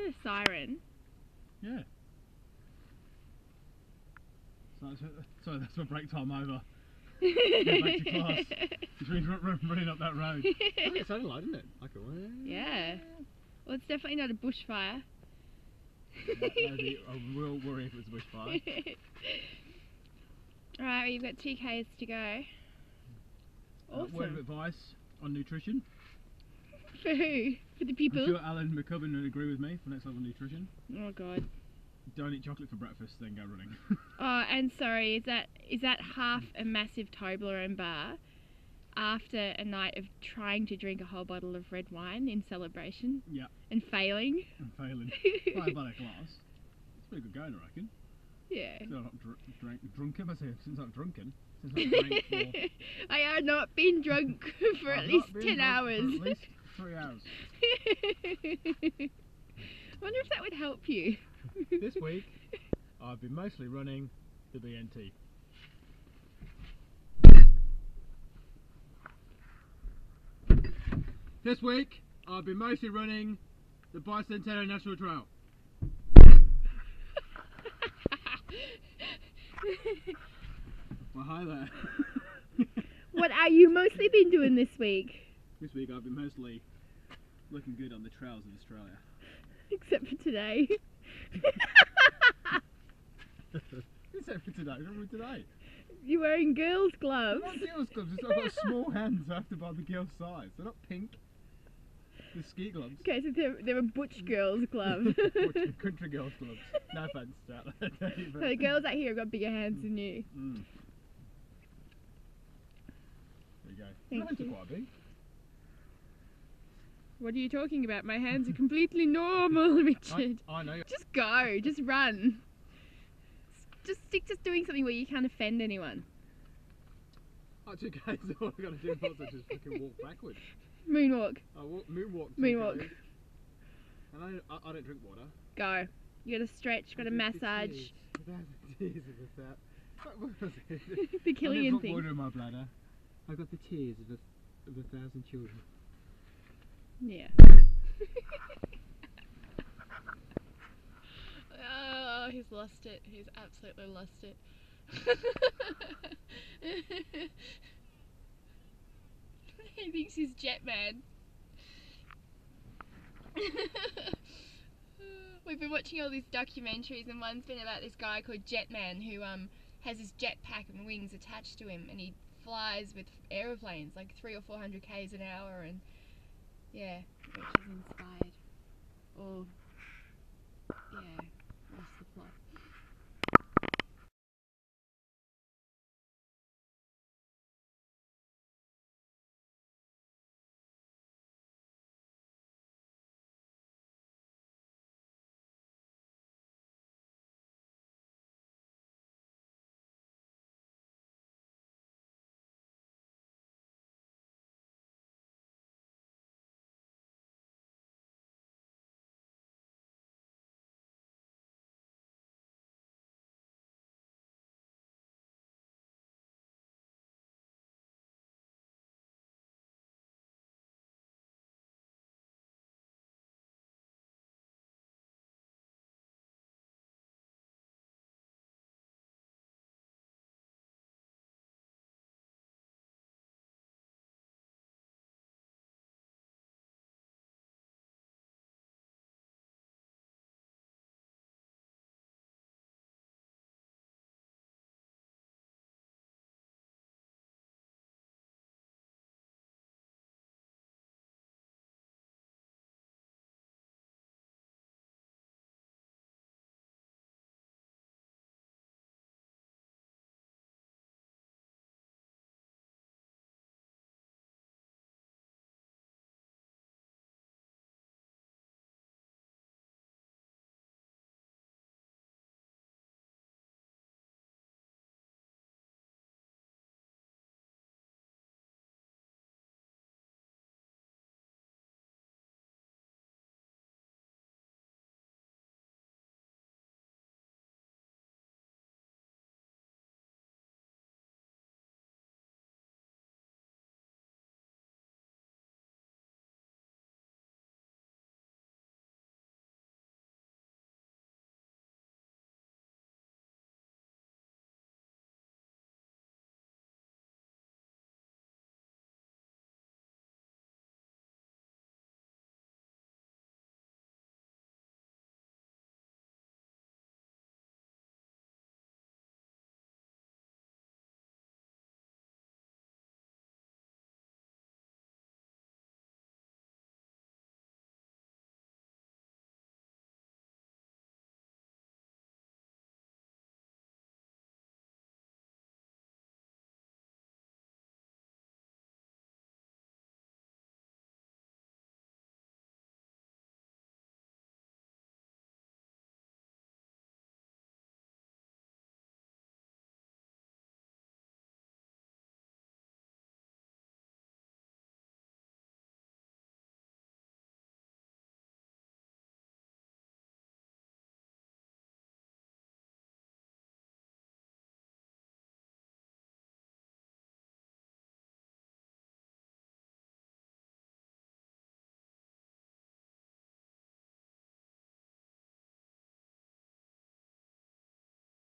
that a siren? Yeah. So that's my break time over. Get back to class. Which means running up that road. Oh, it sounded like, didn't it? Like it was. Yeah. Well, it's definitely not a bushfire. That would be a real worry if it was a bushfire. Alright, well, you've got 2 Ks to go. Awesome. Word of advice on nutrition. For who? For the people? I'm sure Alan McCubbin would agree with me for next level nutrition. Oh god. Don't eat chocolate for breakfast, then go running. Oh, and sorry, is that half a massive Toblerone bar after a night of trying to drink a whole bottle of red wine in celebration? Yeah. And failing? And failing. By about a glass. It's pretty good going, I reckon. Yeah. Since I'm not drunken, I say, since I'm drunken. Since I've drank for... I have not been drunk for at least 10 hours. For at least 3 hours. I wonder if that would help you. This week, I've been mostly running the BNT. This week, I've been mostly running the Bicentennial National Trail. Well, hi there. What are you mostly been doing this week? This week, I've been mostly looking good on the trails of Australia. Except for today. Except for today. Remember today? You're wearing girls' gloves. They're not girls' gloves. I've got small hands. I have to buy the girls' size. They're not pink. They're ski gloves. Okay, so they're a butch girls' glove. Country girls' gloves. No offence to that. So the girls out here have got bigger hands than you. Mm. There you go. Thank Your hands you. are quite big. What are you talking about? My hands are completely normal, Richard. I know. Just go. Just run. Just stick to doing something where you can't offend anyone. Oh, 2Ks, all I've got to do is just fucking walk backwards. Moonwalk. Moonwalk. 2Ks. Moonwalk. And I don't drink water. Go. You gotta stretch, gotta massage. The tears of that. What was it? The Killian I've thing. got water in my bladder. I've got the tears of 1,000 children. Yeah. Oh, he's lost it. He's absolutely lost it. He thinks he's Jetman. We've been watching all these documentaries, and one's been about this guy called Jetman who has his jetpack and wings attached to him, and he flies with aeroplanes like 300 or 400 k's an hour, and yeah, which is inspired. Or yeah.